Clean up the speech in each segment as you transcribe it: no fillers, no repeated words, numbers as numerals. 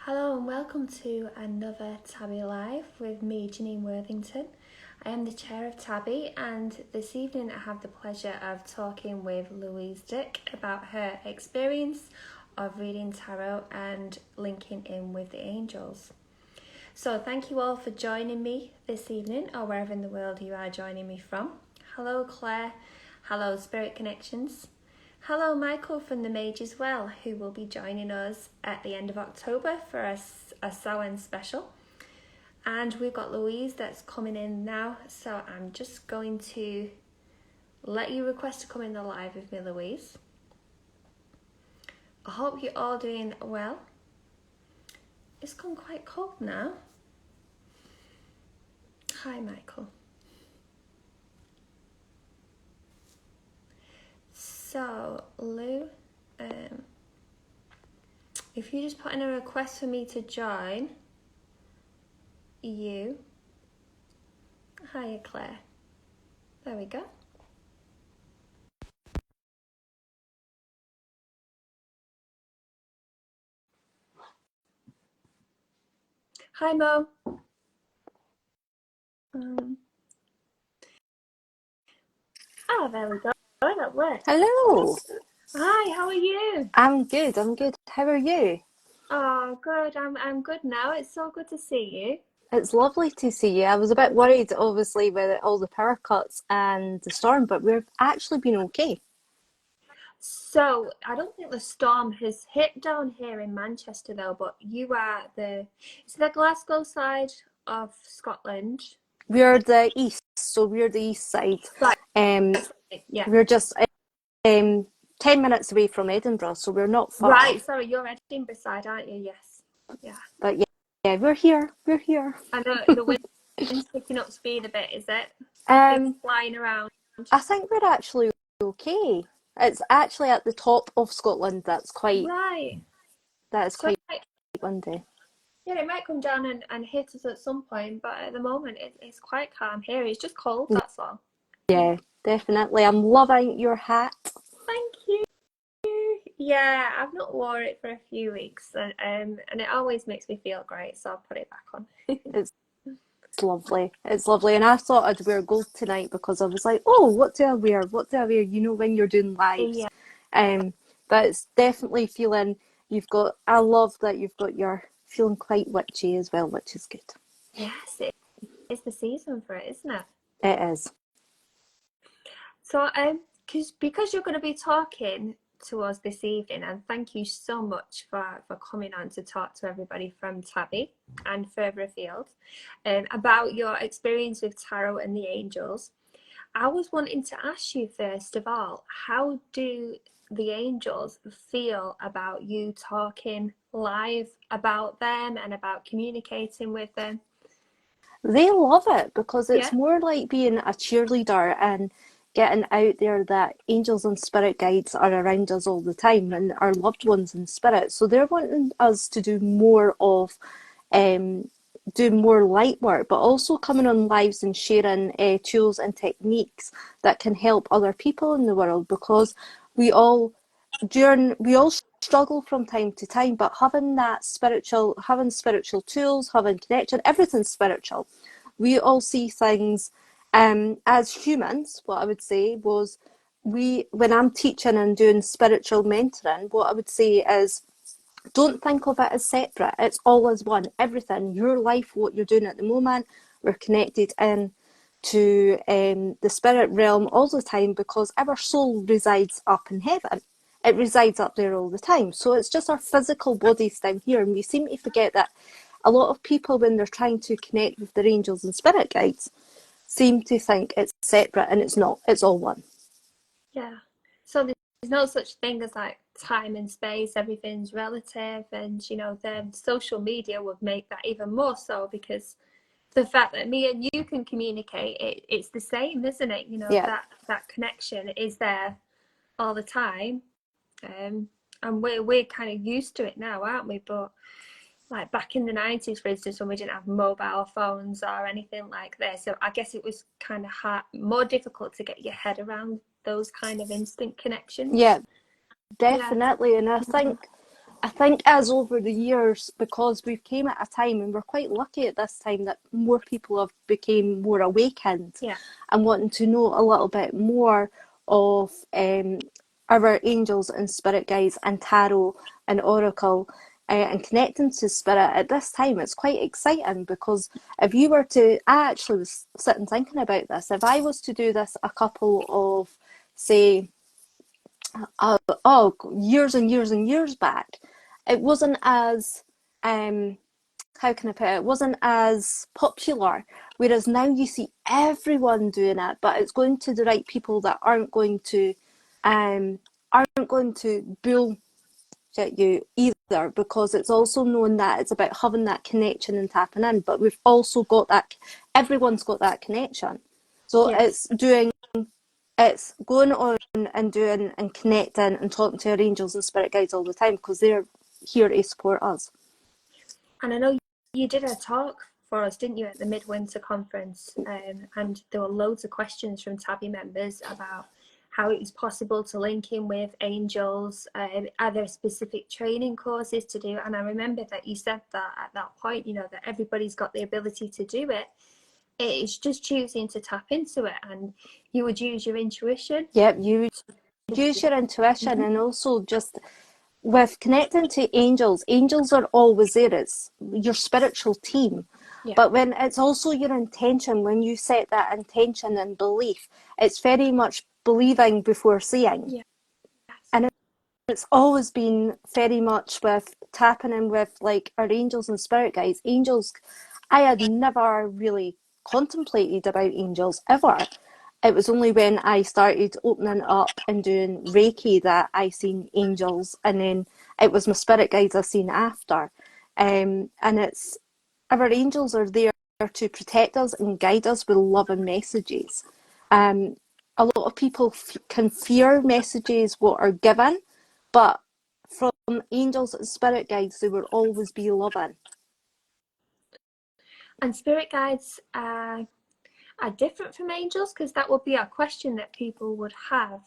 Hello and welcome to another TABI Live with me, Janine Worthington. I am the chair of TABI, and this evening I have the pleasure of talking with Louise about her experience of reading tarot and linking in with the angels. So thank you all for joining me this evening, or wherever in the world you are joining me from. Hello Claire, hello Spirit Connections. Hello Michael from the Mage as well, who will be joining us at the end of October for a Samhain special. And we've got Louise that's coming in now, so I'm just going to let you request to come in the live with me, Louise. I hope you're all doing well. It's gone quite cold now. Hi Michael. So Lou, if you just put in a request for me to join you. Hiya Claire. There we go. Hi Mo. There we go. That worked. Hello. Hi, how are you? I'm good. How are you? Oh, good. I'm good now. It's so good to see you. It's lovely to see you. I was a bit worried, obviously, with all the power cuts and the storm, but we've actually been okay. So, I don't think the storm has hit down here in Manchester though, but you are it's the Glasgow side of Scotland. We're the east, so we're the east side. Right. Um, Yeah. we're just 10 minutes away from Edinburgh, so we're not far. Right, sorry, you're Edinburgh side, aren't you? Yes. Yeah. But yeah, we're here. We're here. I know the wind's picking up speed a bit, is it? Things flying around. I think we're actually okay. It's actually at the top of Scotland that's quite Right. So quite windy. yeah, it might come down and hit us at some point, but at the moment it's quite calm here. It's just cold, that's all. Yeah, definitely. I'm loving your hat. Thank you. Yeah, I've not wore it for a few weeks, and it always makes me feel great, so I'll put it back on. It's lovely. It's lovely. And I thought I'd wear gold tonight because I was like, oh, what do I wear? What do I wear? You know, when you're doing lives. Yeah. But it's definitely feeling I love that you've got your feeling quite witchy as well, which is good. Yes, it's the season for it, isn't it? It is. So, because you're going to be talking to us this evening, and thank you so much for coming on to talk to everybody from TABI and further afield about your experience with tarot and the angels. I was wanting to ask you first of all, how do the angels feel about you talking live about them and about communicating with them? They love it because it's Yeah. more like being a cheerleader and getting out there that angels and spirit guides are around us all the time and our loved ones in spirit. So they're wanting us to do more light work, but also coming on lives and sharing tools and techniques that can help other people in the world because we all we all struggle from time to time, but having spiritual tools, having connection, everything's spiritual. We all see things as humans. What I would say was, when I'm teaching and doing spiritual mentoring, what I would say is, don't think of it as separate. It's all as one. Everything, your life, what you're doing at the moment, we're connected in to the spirit realm all the time because our soul resides up in heaven. It resides up there all the time. So it's just our physical bodies down here. And we seem to forget that a lot of people, when they're trying to connect with their angels and spirit guides, seem to think it's separate, and it's not. It's all one. Yeah. So there's no such thing as like time and space. Everything's relative, and the social media would make that even more so because the fact that me and you can communicate, it's the same, isn't it? Yeah. That connection is there all the time, and we're kind of used to it now, aren't we? But like back in the 90s, for instance, when we didn't have mobile phones or anything like this, so I guess it was kind of more difficult to get your head around those kind of instant connections. Yeah, definitely. And I think I think as over the years, because we've came at a time, and we're quite lucky at this time, that more people have become more awakened Yeah. and wanting to know a little bit more of our angels and spirit guides and tarot and oracle, and connecting to spirit at this time. It's quite exciting, because if you were to, I actually was sitting thinking about this, if I was to do this a couple of, say, years and years and years back, it wasn't as, how can I put it? It wasn't as popular. Whereas now you see everyone doing it, but it's going to the right people that aren't going to bullshit you either, because it's also known that it's about having that connection and tapping in. But we've also got that, everyone's got that connection. So Yes. it's going on and doing and connecting and talking to our angels and spirit guides all the time, because they're here to support us. And I know you did a talk for us, didn't you, at the Midwinter conference? And there were loads of questions from TABI members about how it was possible to link in with angels. Are there specific training courses to do? And I remember that you said that at that point, that everybody's got the ability to do it. It's just choosing to tap into it, and you would use your intuition. Yep, you use your intuition, and also just with connecting to angels, angels are always there. It's your spiritual team. Yeah. But when it's also your intention, when you set that intention and belief, it's very much believing before seeing. Yes. And it's always been very much with tapping in with like our angels and spirit guides. Angels, I had never really contemplated about angels ever. It was only when I started opening up and doing Reiki that I seen angels, and then it was my spirit guides I seen after. And it's, our angels are there to protect us and guide us with love and messages. Um, a lot of people can fear messages what are given, but from angels and spirit guides, they will always be loving. And spirit guides are different from angels, because that would be a question that people would have.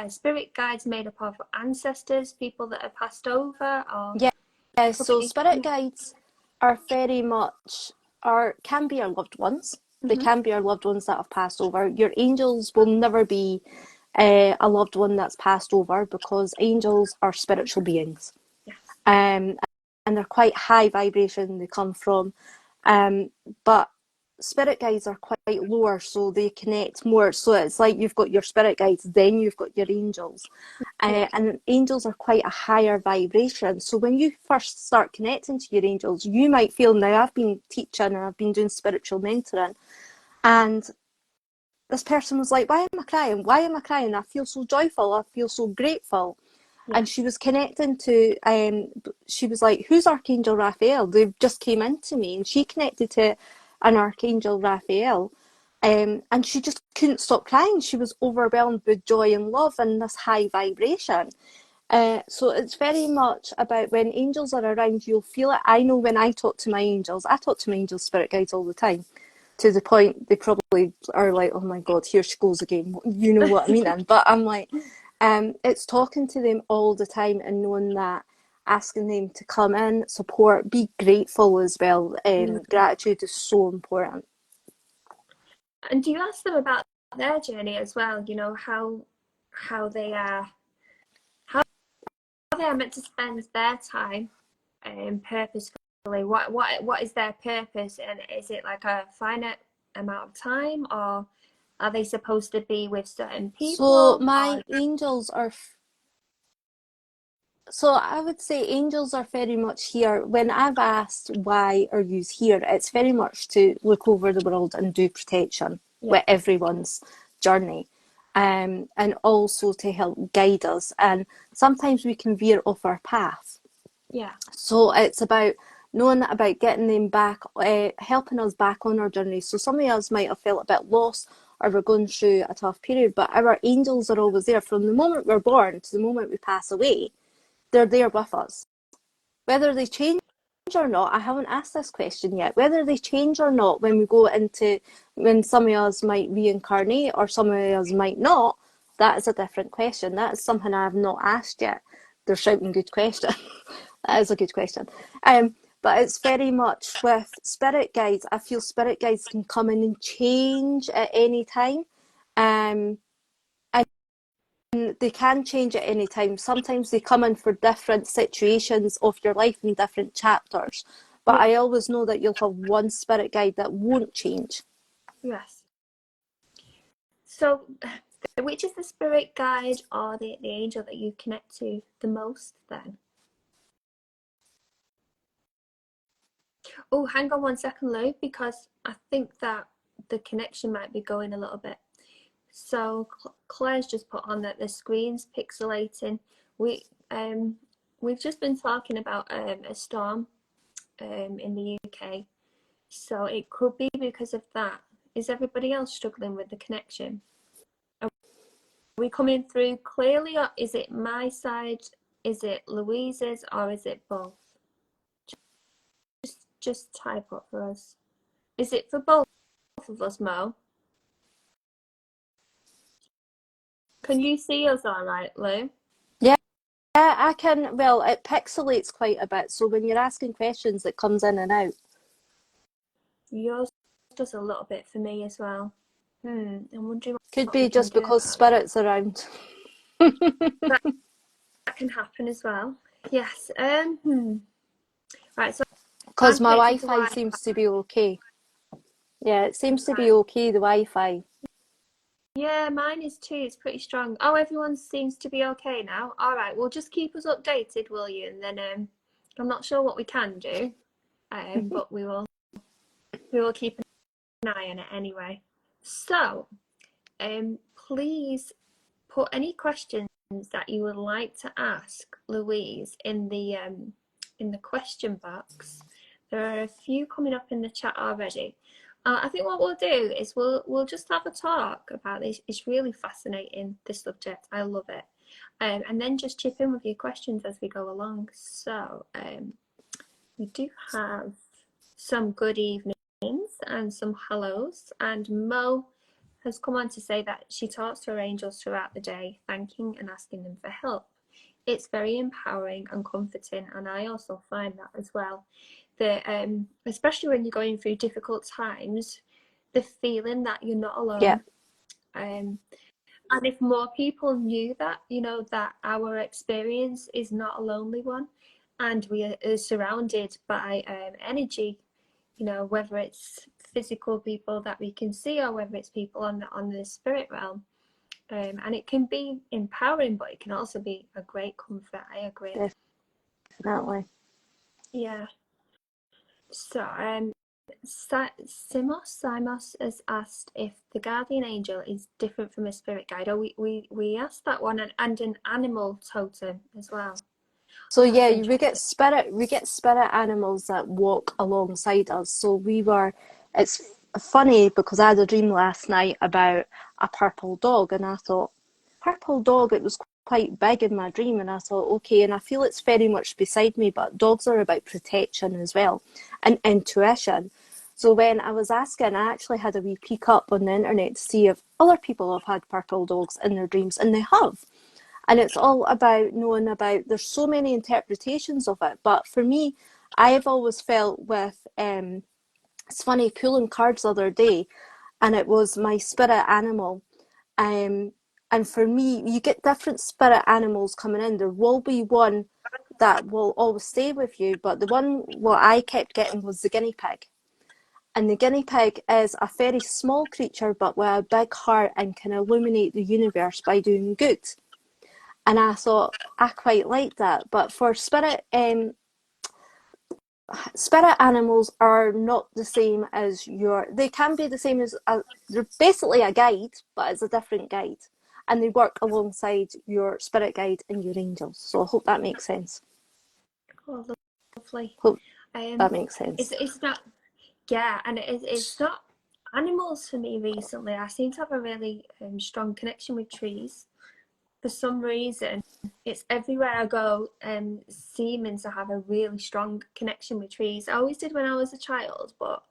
Spirit guides made up of ancestors, people that have passed over, or Yeah, so probably. spirit guides are very much, are can be our loved ones. They Mm-hmm. can be our loved ones that have passed over. Your angels will never be a loved one that's passed over, because angels are spiritual beings. Yes. And they're quite high vibration. They come from, but spirit guides are quite lower, so they connect more. So it's like you've got your spirit guides, then you've got your angels, Yeah. and angels are quite a higher vibration. So when you first start connecting to your angels, you might feel, now I've been teaching and I've been doing spiritual mentoring, and this person was like, why am I crying? Why am I crying? I feel so joyful. I feel so grateful. Yeah. And she was connecting to, she was like, who's Archangel Raphael? They just came into me, and she connected to an Archangel Raphael. And she just couldn't stop crying. She was overwhelmed with joy and love and this high vibration. So it's very much about when angels are around, you'll feel it. I know when I talk to my angels, I talk to my angel spirit guides all the time, to the point they probably are like, oh my God, here she goes again. You know what I mean? But I'm like, it's talking to them all the time and knowing that, asking them to come in, support, be grateful as well. Gratitude is so important. And do you ask them about their journey as well? How they are how they are meant to spend their time purposefully. What is their purpose, and is it like a finite amount of time, or are they supposed to be with certain So people? my Or angels are So I would say angels are very much here. When I've asked why are you here, it's very much to look over the world and do protection yeah, with everyone's journey, and also to help guide us. And sometimes we can veer off our path. yeah, So it's about knowing about getting them back, helping us back on our journey. So some of us might have felt a bit lost, or we're going through a tough period, but our angels are always there from the moment we're born to the moment we pass away. They're there with us. Whether they change or not, I haven't asked this question yet. Whether they change or not when we go into, when some of us might reincarnate or some of us might not, that is a different question. That is something I have not asked yet. they're shouting good question. That is a good question. But it's very much with spirit guides. I feel spirit guides can come in and change at any time. Um, and they can change at any time. Sometimes they come in for different situations of your life in different chapters. But Yeah. I always know that you'll have one spirit guide that won't change. Yes. So, which is the spirit guide or the angel that you connect to the most then? Oh, hang on 1 second, Lou, because I think that the connection might be going a little bit. So Claire's just put on that the screen's pixelating. We've just been talking about a storm in the UK, so it could be because of that. Is everybody else struggling with the connection? Are we coming through clearly, or is it my side? Is it Louise's, or is it both? Just type up for us. Is it for both of us, Mo? Can you see us all right, Lou? Yeah, I can. Well, it pixelates quite a bit, so when you're asking questions, it comes in and out. Yours does a little bit for me as well. I'm wondering Could what we be can just do because about it. spirit's around. That can happen as well. Yes. Right. So Because I'm my connected to Wi-Fi Wi-Fi. seems to be okay. Yeah, it seems to be Right. okay, the Wi-Fi. Yeah, mine is too. It's pretty strong. Oh, everyone seems to be okay now. All right. Well, just keep us updated, will you? And then I'm not sure what we can do, but we will keep an eye on it anyway. So, please put any questions that you would like to ask Louise in the question box. There are a few coming up in the chat already. I think what we'll do is we'll just have a talk about this. It's really fascinating, this subject. I love it. And then just chip in with your questions as we go along. So we do have some good evenings and some hellos, and Mo has come on to say that she talks to her angels throughout the day, thanking and asking them for help. It's very empowering and comforting, and I also find that as well. That especially when you're going through difficult times, the feeling that you're not Yeah, alone. Um, and if more people knew that, that our experience is not a lonely one, and we are surrounded by energy, whether it's physical people that we can see or whether it's people on the spirit realm. And it can be empowering, but it can also be a great comfort. I agree. definitely. Yeah. So, Simos has asked if the guardian angel is different from a spirit guide. Oh, we asked that one, and an animal totem as well. So Oh, that's yeah, interesting. we get spirit animals that walk alongside us. It's funny because I had a dream last night about a purple dog, and I thought, purple dog, it was quite big in my dream, and I thought, okay, and I feel it's very much beside me, but dogs are about protection as well and intuition. So when I was asking, I actually had a wee peek up on the internet to see if other people have had purple dogs in their dreams, and they have. And it's all about knowing about, there's so many interpretations of it, but for me, I've always felt with it's funny, pulling cards the other day, and it was my spirit animal. um and for me, you get different spirit animals coming in. There will be one that will always stay with you, but the one what I kept getting was the guinea pig. And the guinea pig is a very small creature but with a big heart and can illuminate the universe by doing good. And I thought I quite like that. But for spirit animals are not the same as they can be the same as they're basically a guide, but it's a different guide, and they work alongside your spirit guide and your angels. So I hope that makes sense. Oh, lovely. Hope that Um, makes sense. it's not. Yeah, and it's not animals for me recently. I seem to have a really strong connection with trees. For some reason, it's everywhere I go, seeming to have a really strong connection with trees. I always did when I was a child, but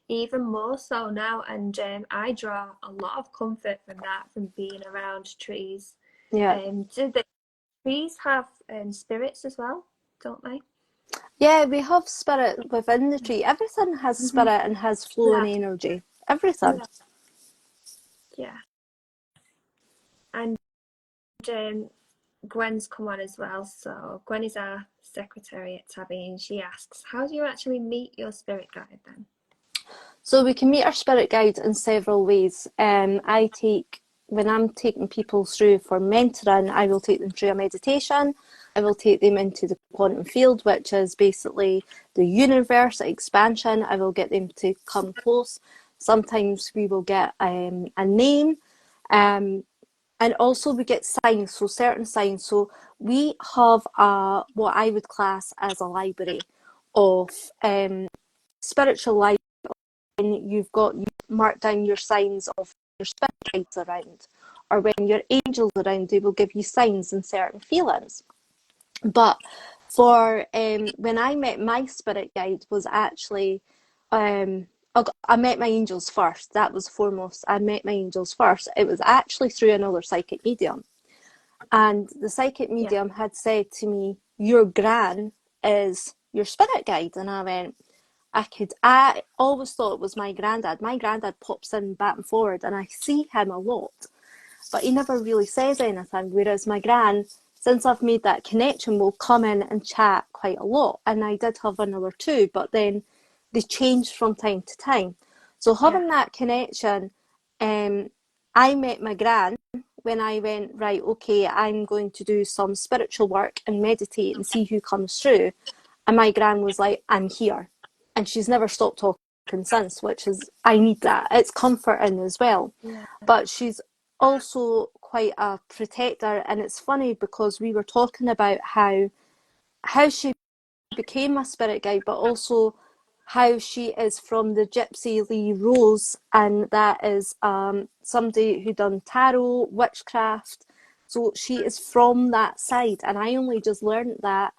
even more so now. And I draw a lot of comfort from that, from being around trees. Yeah, To the trees have spirits as well, don't they? Yeah, we have spirit within the tree. Everything has Hmm. spirit and has flowing Yeah, energy. Everything. yeah, yeah. And um, Gwen's come on as well. So Gwen is our secretary at TABI, and she asks, "How do you actually meet your spirit guide then?" So we can meet our spirit guide in several ways. When I'm taking people through for mentoring, I will take them through a meditation. I will take them into the quantum field, which is basically the universe expansion. I will get them to come close. Sometimes we will get a name. Um, and also we get signs, so certain signs. So we have what I would class as a library of spiritual life. And you mark down your signs of your spirit guides around, or when your angels around, they will give you signs and certain feelings. But for when I met my spirit guide was actually I met my angels first. That was foremost. I met my angels first. It was actually through another psychic medium. And the psychic Yeah, medium had said to me, "Your gran is your spirit guide." And I went, I always thought it was my granddad. My granddad pops in back and forward, and I see him a lot, but he never really says anything. Whereas my gran, since I've made that connection, will come in and chat quite a lot. And I did have another two, but then they changed from time to time. So yeah, having that connection, um, I met my gran when I went, right, okay, I'm going to do some spiritual work and meditate and see who comes through. And my gran was like, "I'm here." And she's never stopped talking since, which is, I need that. It's comforting as well. yeah. But she's also quite a protector. And it's funny because we were talking about how she became my spirit guide, but also how she is from the Gypsy Lee Rose, and that is somebody who done tarot, witchcraft. So she is from that side, and I only just learned that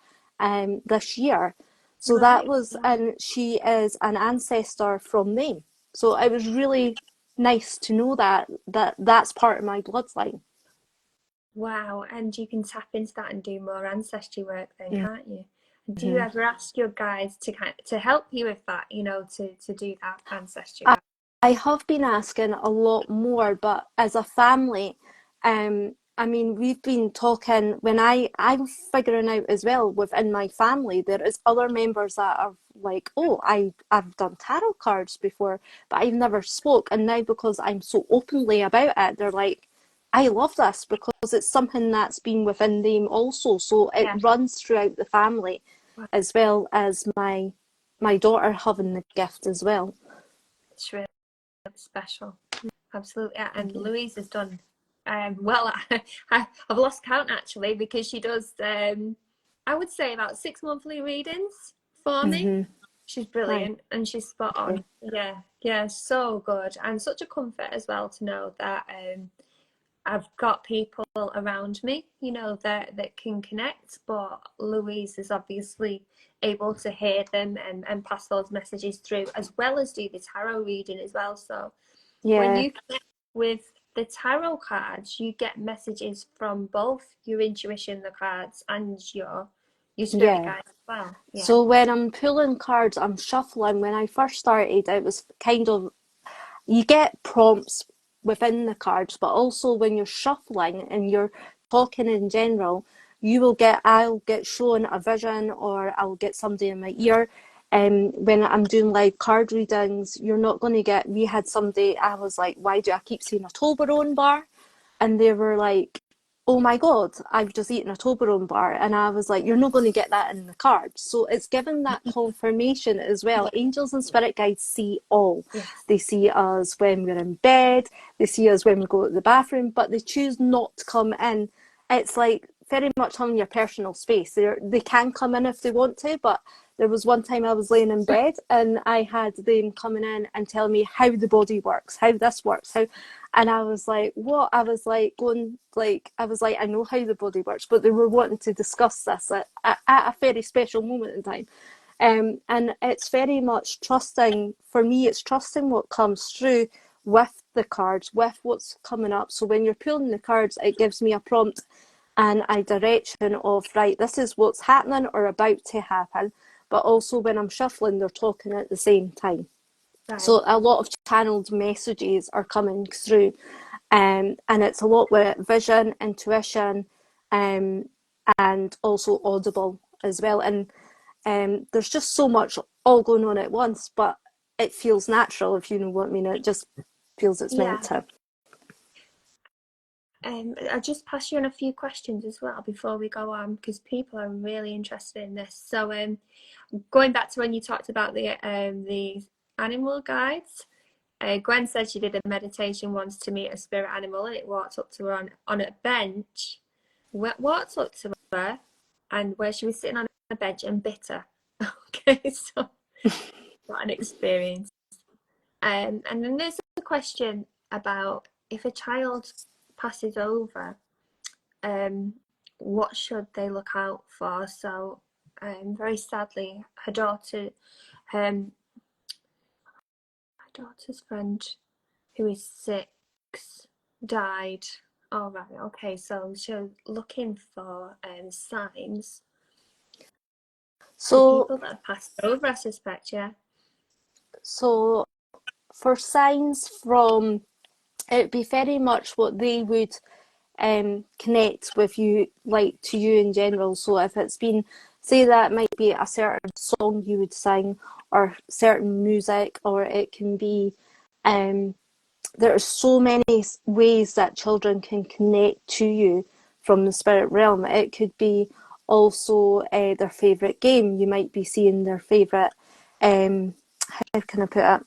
this year. So that Right. was, and she is an ancestor from me. So it was really nice to know that that's part of my bloodline. Wow. And you can tap into that and do more ancestry work then, can't you? Do you Mm-hmm. ever ask your guides to help you with that, to do that ancestry I, work? I have been asking a lot more, but as a family, I mean, we've been talking when I'm figuring out as well within my family, there is other members that are like, "Oh, I've done tarot cards before, but I've never spoke." And now because I'm so openly about it, they're like, "I love this because it's something that's been within them also." So it Yeah. runs throughout the family, Wow. as well as my daughter having the gift as well. It's really special. Absolutely. Yeah. And Mm-hmm. Louise has done well. I've lost count actually because she does I would say about 6 monthly readings for me. Mm-hmm. She's Right. brilliant and she's spot Okay. on. Yeah, yeah, so good. And such a comfort as well to know that I've got people around me, that can connect, but Louise is obviously able to hear them and pass those messages through, as well as do the tarot reading as well. So when Yeah. you connect with the tarot cards, you get messages from both your intuition, the cards, and your spirit Yeah. guides as well. Yeah. So when I'm pulling cards, I'm shuffling. When I first started, it was kind of, you get prompts within the cards, but also when you're shuffling and you're talking in general, I'll get shown a vision, or I'll get somebody in my ear. When I'm doing live card readings, you're not going to get, we had somebody, I was like, "Why do I keep seeing a Toblerone bar?" And they were like, "Oh my God, I've just eaten a Toblerone bar." And I was like, "You're not going to get that in the cards." So it's given that confirmation as well. Yeah. Angels and spirit guides see all. Yes. They see us when we're in bed, they see us when we go to the bathroom, but they choose not to come in. It's like very much having your personal space. They can come in if they want to, but there was one time I was laying in bed and I had them coming in and telling me how the body works, how this works, how, and I was like, what? I was like going, like, I was like, I know how the body works, but they were wanting to discuss this at a very special moment in time. And it's very much trusting, for me, it's trusting what comes through with the cards, with what's coming up. So when you're pulling the cards, it gives me a prompt, and a direction of, right, this is what's happening or about to happen, but also when I'm shuffling, they're talking at the same time. Right. So a lot of channeled messages are coming through, and it's a lot with vision, intuition, and also audible as well. And there's just so much all going on at once, but it feels natural, if you know what I mean. It just feels it's meant Yeah. to. I'll just pass you on a few questions as well before we go on, because people are really interested in this. So, going back to when you talked about the animal guides, Gwen said she did a meditation once to meet a spirit animal, and it walked up to her on a bench. Walked up to her, and where she was sitting on a bench and bit her. Okay, so what an experience. And then there's a question about if a child passes over, what should they look out for? So, very sadly, um, her daughter's friend, who is 6, died. All right, okay. So she's looking for signs for So, people that have passed over, I suspect. Yeah. so for signs from, it would be very much what they would connect with you, like to you in general. So if it's been, say that might be a certain song you would sing, or certain music, or it can be, there are so many ways that children can connect to you from the spirit realm. It could be also their favourite game. You might be seeing their favourite, how can I put it,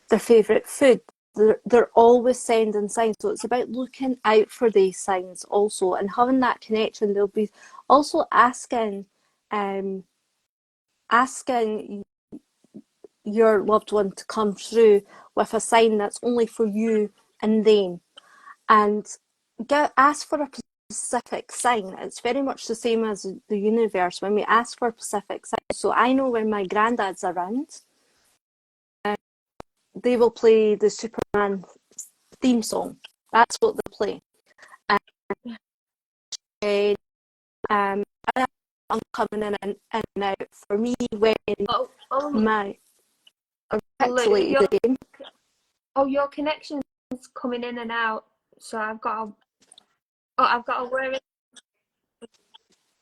their favourite food. They're always sending signs, so it's about looking out for these signs also and having that connection. They'll be also um, asking your loved one to come through with a sign that's only for you and them, and ask for a specific sign. It's very much the same as the universe when we ask for a specific sign. So I know when my granddad's around, they will play the Superman theme song. That's what they play. And um, I'm coming in and out. For me, when Oh, my Lou, articulated the game. your connection's coming in and out. So I've got a whirring.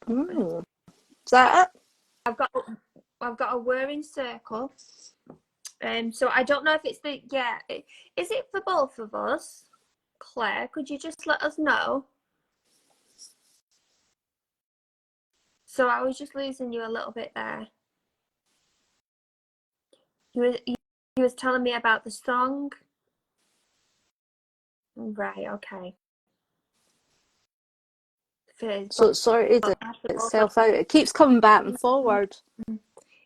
Mm, is that it? I've got I've got a whirring circle. So I don't know if it's is it for both of us? Claire, could you just let us know? So I was just losing you a little bit there. You was telling me about the song. Right, okay. So it sorted itself out. It keeps coming back and forward.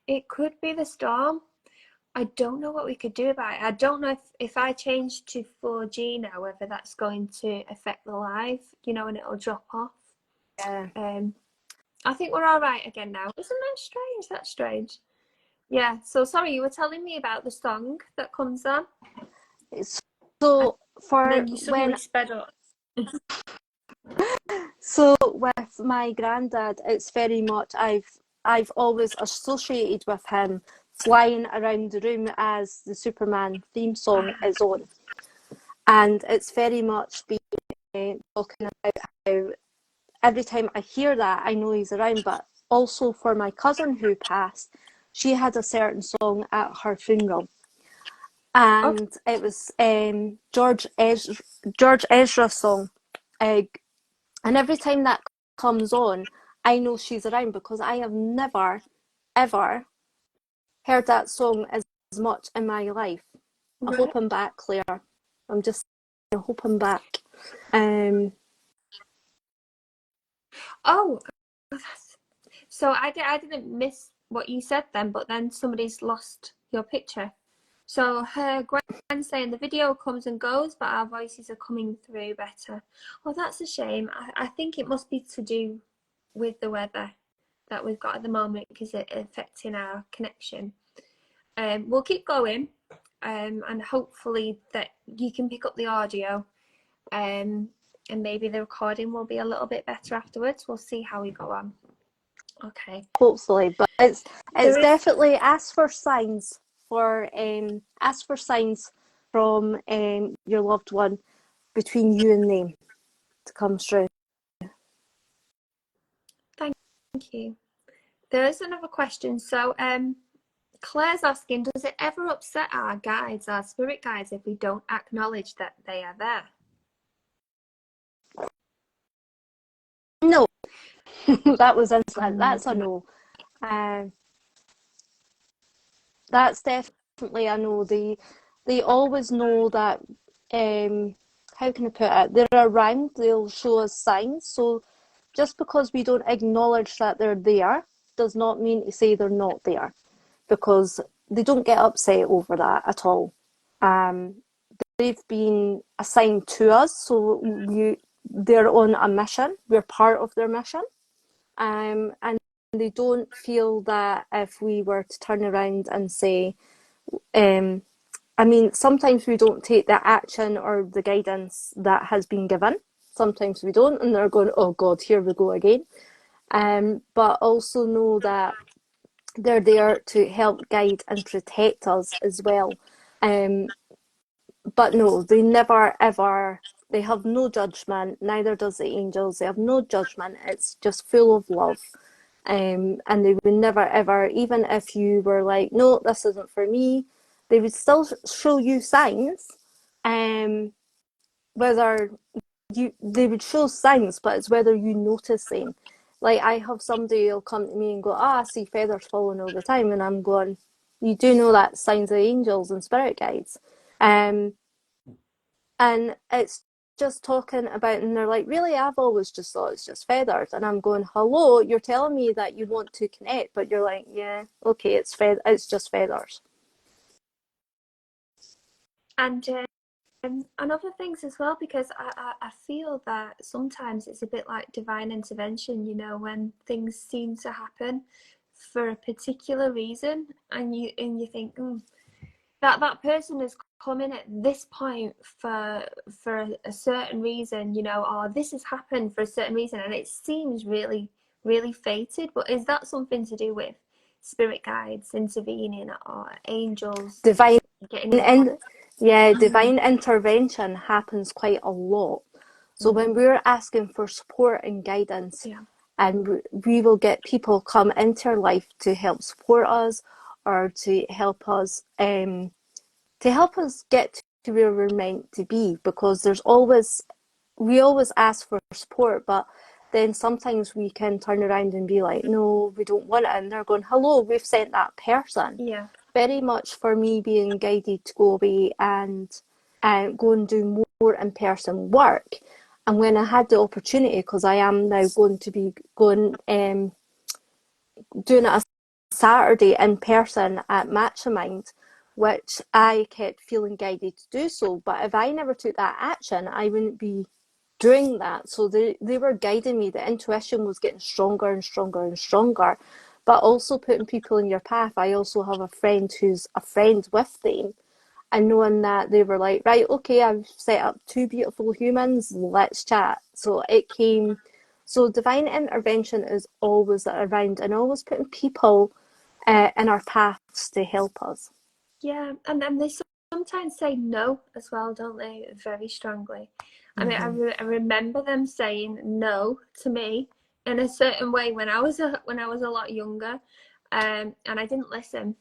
It could be the storm. I don't know what we could do about it. I don't know if I change to 4G now, whether that's going to affect the live, and it'll drop off. Yeah. I think we're all right again now. Isn't that strange? That's strange. Yeah. So sorry, you were telling me about the song that comes on, So and for then you when suddenly sped up. So with my granddad, it's very much I've always associated with him flying around the room as the Superman theme song is on, and it's very much been talking about how every time I hear that, I know he's around. But also for my cousin who passed, she had a certain song at her funeral, Okay. and it was George Ezra's song. Uh, And every time that comes on, I know she's around because I have never, ever heard that song as much in my life. I Right. hope I'm back, Claire. I'm just, I hope I'm back. Um, Oh, so I didn't miss what you said then, but then somebody's lost your picture. So her Gwen saying the video comes and goes, but our voices are coming through better. Well, that's a shame. I think it must be to do with the weather that we've got at the moment because it's affecting our connection. We'll keep going, and hopefully that you can pick up the audio. and maybe the recording will be a little bit better afterwards. We'll see how we go on. Okay. Hopefully, but it's There is. definitely ask for signs from your loved one between you and them to come through. Thank you. There is another question. So, Claire's asking, does it ever upset our guides, our spirit guides, if we don't acknowledge that they are there? No, that was instant. That's a No. no. Um, that's definitely a no. They always know that. How can I put it? They're around. They'll show us signs. So just because we don't acknowledge that they're there does not mean to say they're not there, because they don't get upset over that at all. Um, they've been assigned to us, so they're on a mission. We're part of their mission, and they don't feel that if we were to turn around and say, I mean, sometimes we don't take the action or the guidance that has been given. Sometimes we don't, and they're going, "Oh God, here we go again." But also know that they're there to help guide and protect us as well. Um, but no, they never ever. They have no judgment. Neither does the angels. They have no judgment. It's just full of love. And they would never ever, even if you were like, no, this isn't for me, they would still show you signs. Whether they would show signs, but it's whether you notice them. Like, I have somebody who'll come to me and go, I see feathers falling all the time, and I'm going, you do know that signs of angels and spirit guides. Um, and it's just talking about, and they're like, really, I've always just thought it's just feathers. And I'm going, hello, you're telling me that you want to connect, but you're like, yeah, okay, it's just feathers. And other things as well, because I feel that sometimes it's a bit like divine intervention, you know, when things seem to happen for a particular reason, and you think, that person is coming at this point for a certain reason, you know, or this has happened for a certain reason, and it seems really, really fated. But is that something to do with spirit guides intervening or angels Divine getting involved? in Yeah, divine intervention happens quite a lot. So when we're asking for support and guidance, Yeah. and we will get people come into our life to help support us, or to help us get to where we're meant to be, because we always ask for support, but then sometimes we can turn around and be like, no, we don't want it. And they're going, hello, we've sent that person. Yeah. Very much for me being guided to go away and go and do more in-person work. And when I had the opportunity, because I am now going to be going doing it a Saturday in person at Matchmind, which I kept feeling guided to do so. But if I never took that action, I wouldn't be doing that. So they were guiding me. The intuition was getting stronger and stronger and stronger. But also putting people in your path. I also have a friend who's a friend with them. And knowing that they were like, right, okay, I've set up two beautiful humans, let's chat. So it came. So divine intervention is always around, and always putting people in our paths to help us. Yeah, and then they sometimes say no as well, don't they? Very strongly. I mean, Mm-hmm. I remember them saying no to me in a certain way when when I was a lot younger, and I didn't listen.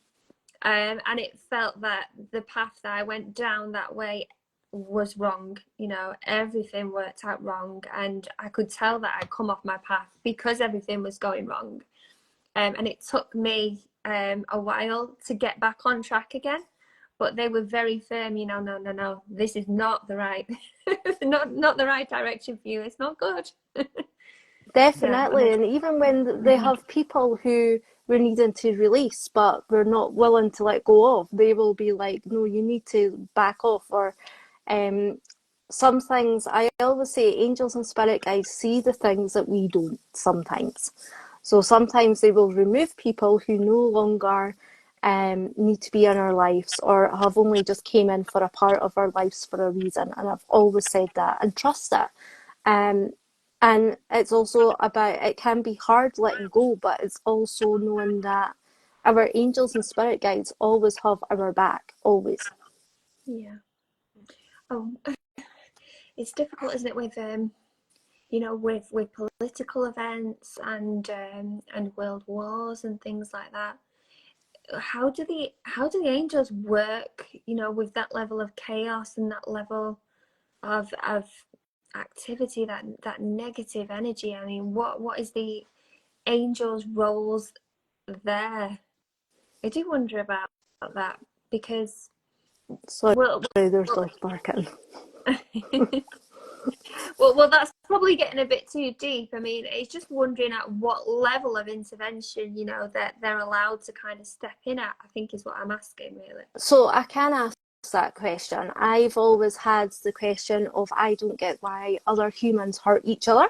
And it felt that the path that I went down that way was wrong. You know, everything worked out wrong, and I could tell that I'd come off my path because everything was going wrong. And it took me a while to get back on track again. But they were very firm, you know, no, no, no, this is not the right, not the right direction for you. It's not good. Yeah, and Definitely, and even when they have people who we're needing to release, but we're not willing to let go of, they will be like, "No, you need to back off." Or um, some things. I always say, angels and spirit guides see the things that we don't sometimes. So sometimes they will remove people who no longer need to be in our lives, or have only just came in for a part of our lives for a reason. And I've always said that, and trust it. And it's also about, it can be hard letting go, but it's also knowing that our angels and spirit guides always have our back, always. Yeah. Oh, it's difficult, isn't it, with with political events and world wars and things like that. How do the angels work, with that level of chaos and that level of activity, that negative energy? I mean, what is the angels' roles there? I do wonder about that because Sorry, well, there's well, dogs barking. well, that's probably getting a bit too deep. I mean, it's just wondering at what level of intervention, that they're allowed to kind of step in at, I think is what I'm asking, really. So I can ask that question. I've always had the question of, I don't get why other humans hurt each other.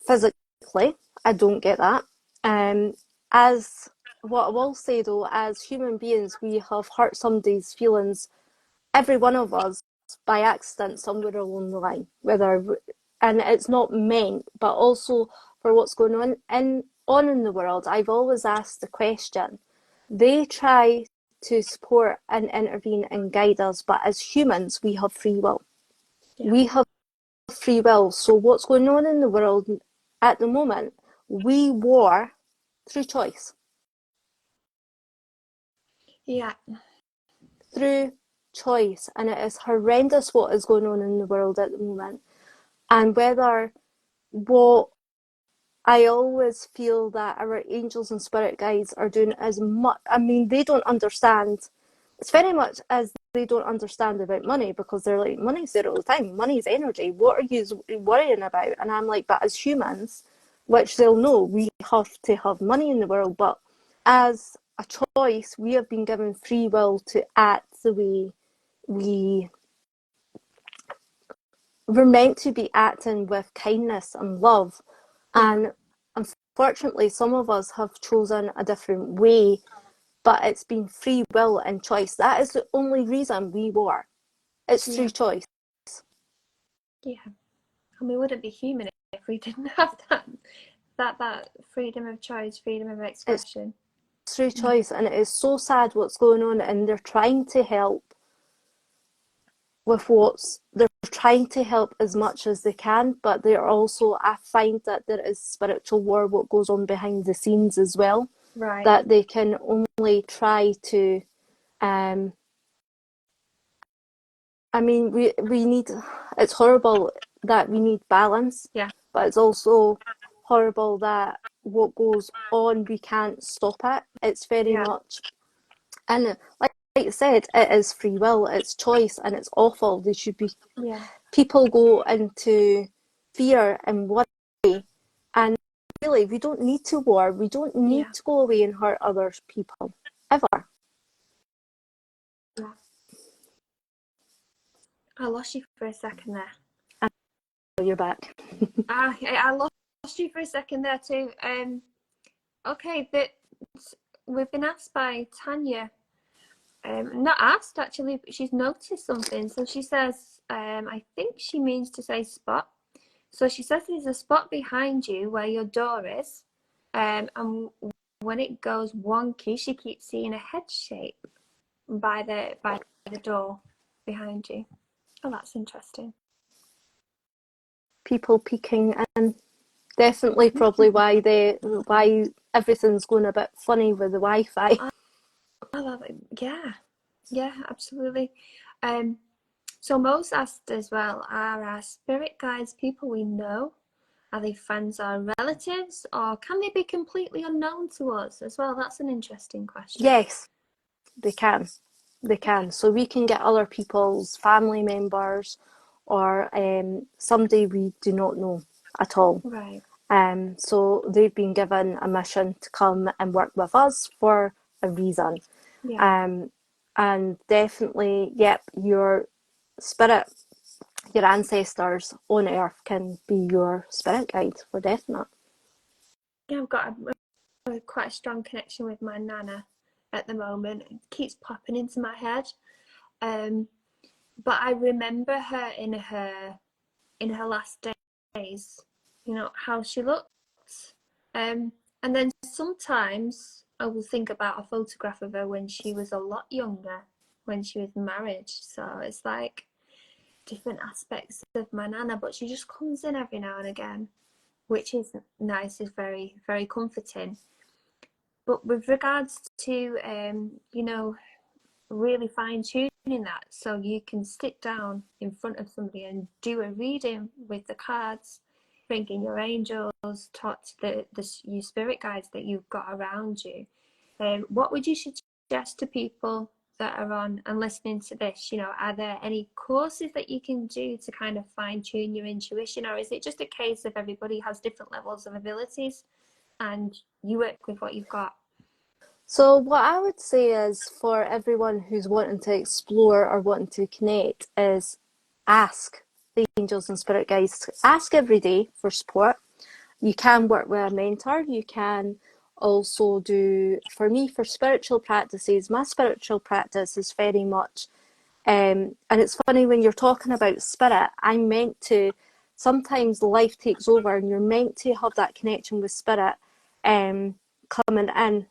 Physically, I don't get that. As what I will say though, as human beings, we have hurt somebody's feelings, every one of us, by accident somewhere along the line. And it's not meant, but also for what's going on in the world. I've always asked the question. They try to support and intervene and guide us, but as humans, we have free will. Yeah. We have free will. So what's going on in the world at the moment, we war through choice. Yeah. Through choice. And it is horrendous what is going on in the world at the moment. And whether what I always feel that our angels and spirit guides are doing as much, I mean, they don't understand. It's very much as they don't understand about money, because they're like, money's there all the time. Money's energy. What are you worrying about? And I'm like, but as humans, which they'll know, we have to have money in the world. But as a choice, we have been given free will to act the way we we're meant to be acting, with kindness and love. Yeah. And unfortunately, some of us have chosen a different way, but it's been free will and choice. That is the only reason we war. It's through Yeah. choice. Yeah. And we wouldn't be human if we didn't have that freedom of choice, freedom of It's expression. through choice. And it is so sad what's going on. And they're trying to help they're trying to help as much as they can, but they're also, I find that there is spiritual war, what goes on behind the scenes as well, Right. that they can only try to um I mean, we need, it's horrible that we need balance, Yeah. but it's also horrible that what goes on, we can't stop it. It's very Yeah. much, and like I said, it is free will, it's choice, and it's awful. They should be, Yeah. people go into fear and worry, and really, we don't need to war. We don't Yeah. need to go away and hurt other people, ever. Yeah. I lost you for a second there. And you're back. I lost you for a second there too. Okay, we've been asked by Tanya. Not asked actually, but she's noticed something. So she says, I think she means to say spot. So she says there's a spot behind you where your door is, and when it goes wonky, she keeps seeing a head shape by the door behind you. Oh, that's interesting. People peeking in. Definitely, probably why everything's going a bit funny with the Wi-Fi. Yeah, yeah, absolutely. Um, so Mo's asked as well, are our spirit guides people we know? Are they friends or relatives, or can they be completely unknown to us as well? That's an interesting question. Yes, they can. They can. So we can get other people's family members, or somebody we do not know at all. Right. So they've been given a mission to come and work with us for a reason. Yeah. And definitely, yep, your spirit, your ancestors on earth can be your spirit guide, for definite. Yeah, I've got quite a strong connection with my nana at the moment. It keeps popping into my head. But I remember her in her in her last days, you know, how she looked. And then sometimes I will think about a photograph of her when she was a lot younger, when she was married. So it's like different aspects of my nana, but she just comes in every now and again, which is nice, is very, very comforting. But with regards to, you know, really fine tuning that so you can sit down in front of somebody and do a reading with the cards, bring in your angels, talk to your spirit guides that you've got around you. What would you suggest to people that are on and listening to this? You know, are there any courses that you can do to kind of fine tune your intuition, or is it just a case of everybody has different levels of abilities and you work with what you've got? So what I would say is for everyone who's wanting to explore or wanting to connect is ask the angels and spirit guides. Ask every day for support. You can work with a mentor. You can also do, for me, for spiritual practices, my spiritual practice is very much, and it's funny when you're talking about spirit, I'm meant to, sometimes life takes over and you're meant to have that connection with spirit coming in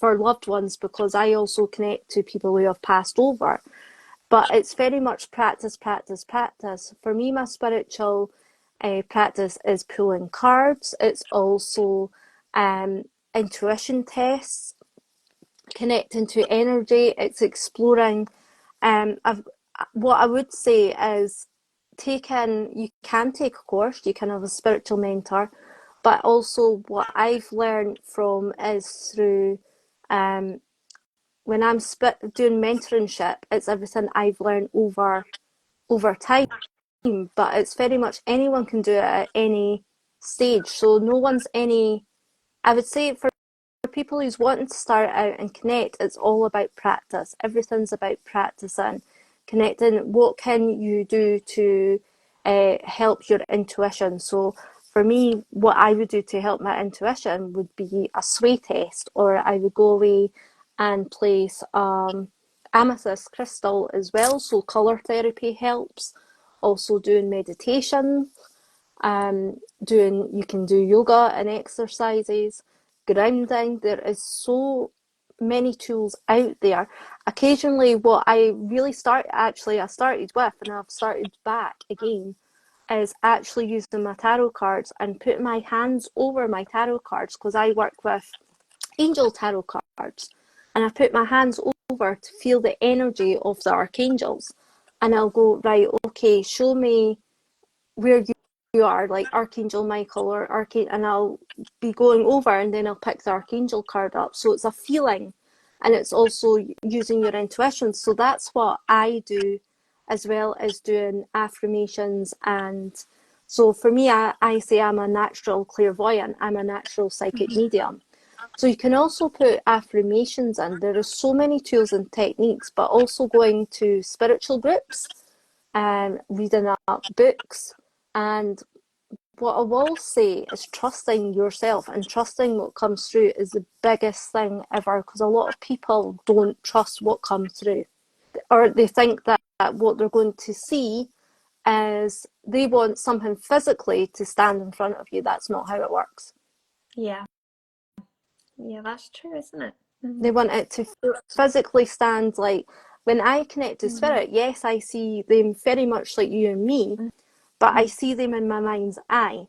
for loved ones, because I also connect to people who have passed over. But it's very much practice, practice, practice. For me, my spiritual practice is pulling cards. It's also intuition tests, connecting to energy. It's exploring. What I would say is you can take a course, you can have a spiritual mentor, but also what I've learned from is through when I'm doing mentorship, it's everything I've learned over time. But it's very much anyone can do it at any stage. So no one's any. I would say for people who's wanting to start out and connect, it's all about practice. Everything's about practicing, connecting. What can you do to help your intuition? So for me, what I would do to help my intuition would be a sway test, or I would go away and place amethyst crystal as well. So color therapy helps. Also doing meditation, you can do yoga and exercises, grounding. There is so many tools out there. Occasionally, what I started with, and I've started back again, is actually using my tarot cards and putting my hands over my tarot cards, because I work with angel tarot cards, and I put my hands over to feel the energy of the archangels, and I'll go, right, okay, show me where you are, like Archangel Michael or Archangel, and I'll be going over and then I'll pick the Archangel card up. So it's a feeling, and it's also using your intuition. So that's what I do, as well as doing affirmations. And so for me, I say I'm a natural clairvoyant, I'm a natural psychic medium. So you can also put affirmations in. There are so many tools and techniques, but also going to spiritual groups and reading up books. And what I will say is trusting yourself and trusting what comes through is the biggest thing ever, because a lot of people don't trust what comes through, or they think that what they're going to see is, they want something physically to stand in front of you. That's not how it works. Yeah, yeah, that's true, isn't it? They want it to physically stand. Like when I connect to Mm-hmm. spirit, yes, I see them very much like you and me, but I see them in my mind's eye,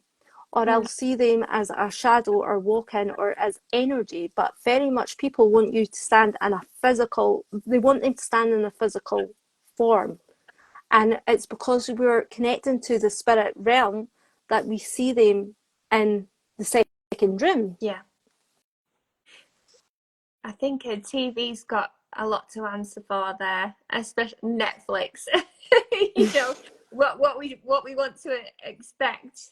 or I'll see them as a shadow or walk in or as energy. But very much people want you to stand in a physical, they want them to stand in a physical form. And it's because we're connecting to the spirit realm that we see them in the second room. Yeah. I think TV's got a lot to answer for there, especially Netflix. You know what we want to expect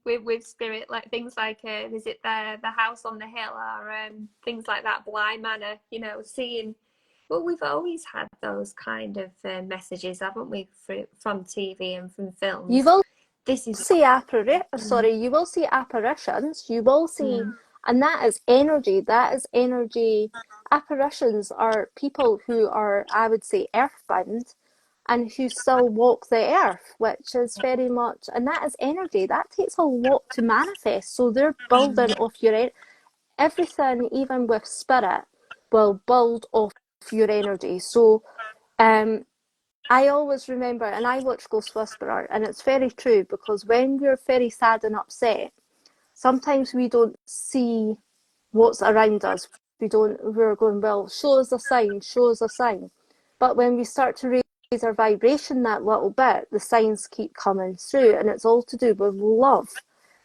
with spirit, like things like is it the house on the hill, or things like that, Bly Manor. You know, seeing. Well, we've always had those kind of messages, haven't we, from TV and from You films. will This is. see you will see apparitions, you will see, and that is energy. That is energy. Apparitions are people who are, I would say, earthbound, and who still walk the earth, which is very much, and that is energy. That takes a lot to manifest. So they're building off your everything, even with spirit, will build off your energy. So um, I always remember, and I watch Ghost Whisperer, and it's very true because when we're very sad and upset, sometimes we don't see what's around us. We're going, well, show us a sign, show us a sign. But when we start to raise our vibration that little bit, the signs keep coming through, and it's all to do with love.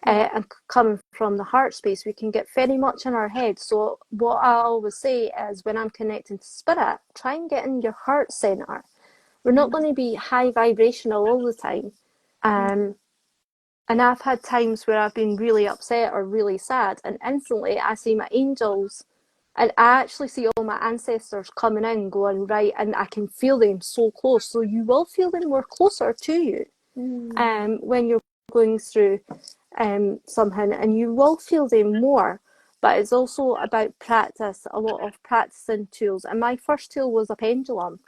And coming from the heart space, we can get very much in our head. So what I always say is, when I'm connecting to spirit, try and get in your heart center. We're not going to be high vibrational all the time. And I've had times where I've been really upset or really sad, and instantly I see my angels, and I actually see all my ancestors coming in, going, right, and I can feel them so close. So you will feel them more closer to you when you're going through something, and you will feel them more. But it's also about practice, a lot of practicing tools. And my first tool was a pendulum.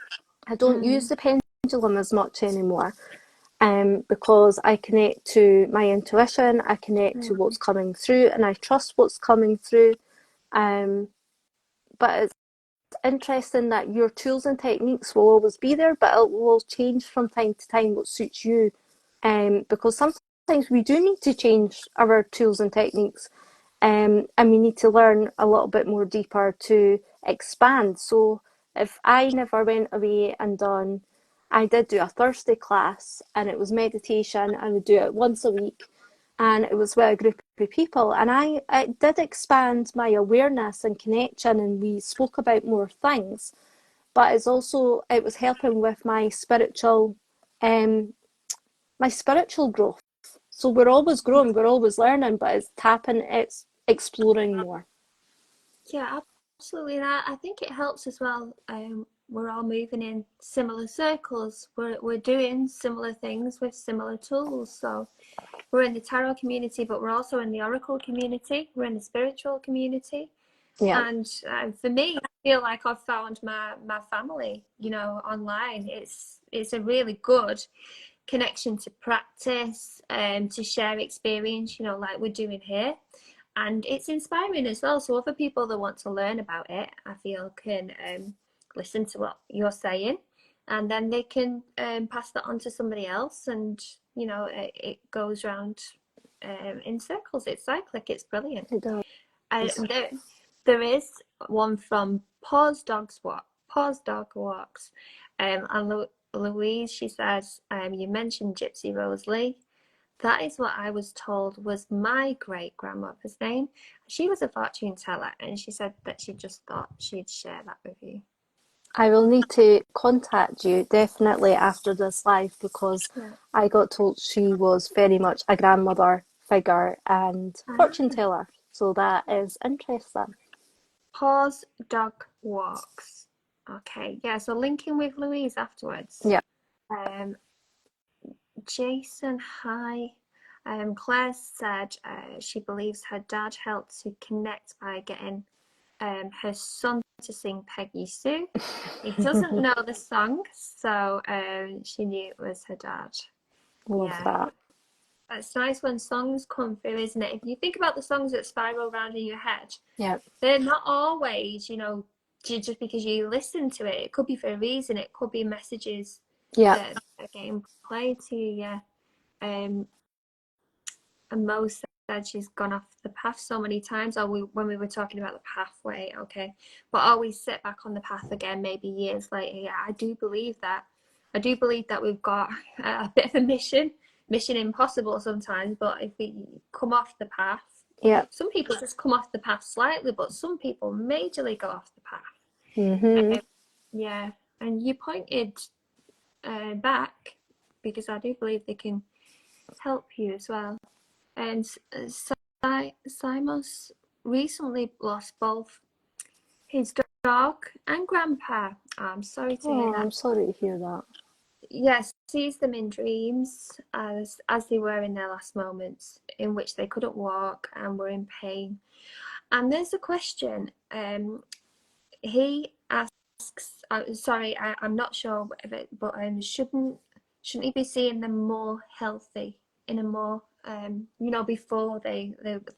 I don't use the pendulum as much anymore. Because I connect to my intuition, I connect to what's coming through, and I trust what's coming through. But it's interesting that your tools and techniques will always be there, but it will change from time to time what suits you. Because sometimes we do need to change our tools and techniques, and we need to learn a little bit more deeper to expand. So if I never went away and I did do a Thursday class, and it was meditation. I would do it once a week, and it was with a group of people, and it did expand my awareness and connection, and we spoke about more things. But it was helping with my spiritual growth. So we're always growing, we're always learning, but it's exploring more. Yeah, absolutely. And I think it helps as well. We're all moving in similar circles. We're doing similar things with similar tools. So we're in the tarot community, but we're also in the oracle community. We're in the spiritual community. Yeah. And for me, I feel like I've found my family, online. It's a really good connection to practice, to share experience, like we're doing here. And it's inspiring as well. So other people that want to learn about it, I feel, can listen to what you're saying, and then they can pass that on to somebody else, and it goes around in circles. It's cyclic. It's brilliant. It does. There is one from Paws Dog Walks, and Louise, she says, you mentioned Gypsy Rose Lee. That is what I was told was my great grandmother's name. She was a fortune teller, and she said that she just thought she'd share that with you. I will need to contact you definitely after this live, because Yeah. I got told she was very much a grandmother figure and fortune teller. So that is interesting. Paws Dog Walks. Okay, yeah, so linking with Louise afterwards. Yeah. Jason, hi. Claire said she believes her dad helped to connect by getting her son to sing Peggy Sue. He doesn't know the song, so she knew it was her dad. Love that. It's nice when songs come through, isn't it? If you think about the songs that spiral around in your head, Yeah. they're not always, just because you listen to it. It could be for a reason. It could be messages that are getting played to you. And Mo said she's gone off the path so many times. When we were talking about the pathway, okay, but always sit back on the path again, maybe years later. Yeah, I do believe that. I do believe that we've got a bit of a mission impossible sometimes. But if we come off the path, some people just come off the path slightly, but some people majorly go off the path. Yeah, and you pointed back, because I do believe they can help you as well. And Simos recently lost both his dog and grandpa. I'm sorry to hear that. I'm sorry to hear that. Yes, sees them in dreams as they were in their last moments, in which they couldn't walk and were in pain. And there's a question. He asked sorry, I'm not sure of it, but shouldn't he be seeing them more healthy in a more before they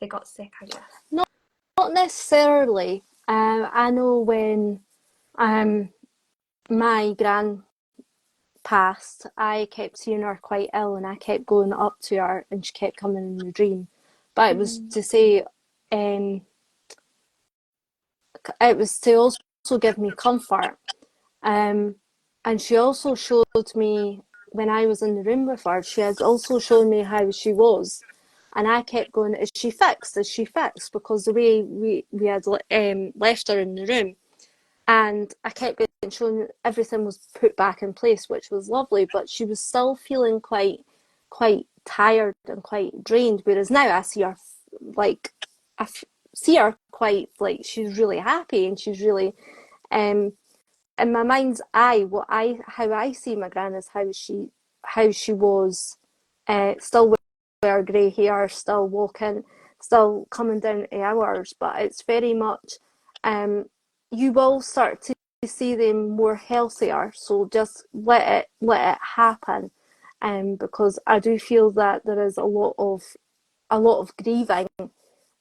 got sick, I guess. Not necessarily. I know when my gran passed, I kept seeing her quite ill, and I kept going up to her, and she kept coming in the dream. But Mm, um, it was to also give me comfort. Um, and she also showed me when I was in the room with her, she had also shown me how she was. And I kept going, is she fixed? Is she fixed? Because the way we had left her in the room, and I kept getting shown everything was put back in place, which was lovely, but she was still feeling quite tired and quite drained. Whereas now I see her like see her quite like she's really happy, and she's really um in my mind's eye, what I how I see my gran is how she was, still with her grey hair, still walking, still coming down to hours, but it's very much you will start to see them more healthier. So just let it happen, because I do feel that there is a lot of grieving,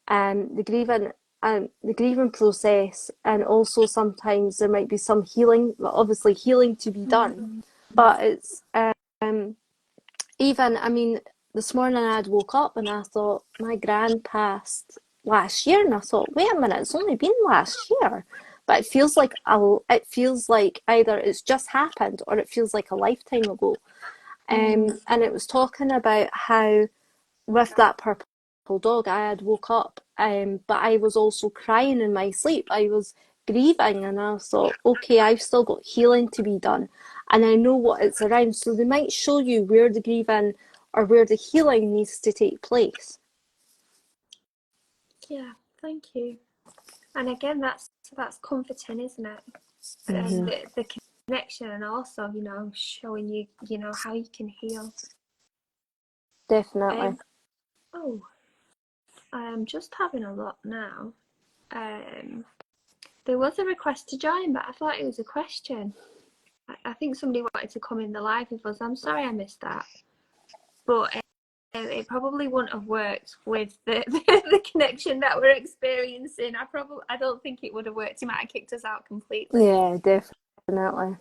the grieving the grieving process, and also sometimes there might be some healing, well, obviously healing to be done, mm, but it's even, I mean, this morning I'd woke up and I thought my gran passed last year, and I thought, wait a minute, it's only been last year, but it feels like either it's just happened or it feels like a lifetime ago. mm, And it was talking about how with that purple dog, I had woke up, but I was also crying in my sleep. I was grieving, and I thought, okay, I've still got healing to be done, and I know what it's around. So they might show you where the grieving or where the healing needs to take place. yeah, thank you. And again, that's comforting, isn't it? Mm-hmm. The connection, and also showing how you can heal. Definitely. Um, oh, I'm just having a look now. Um, there was a request to join, but I thought it was a question. I think somebody wanted to come in the live with us. I'm sorry I missed that, but it probably wouldn't have worked with the connection that we're experiencing. I don't think it would have worked. He might have kicked us out completely. Yeah, definitely.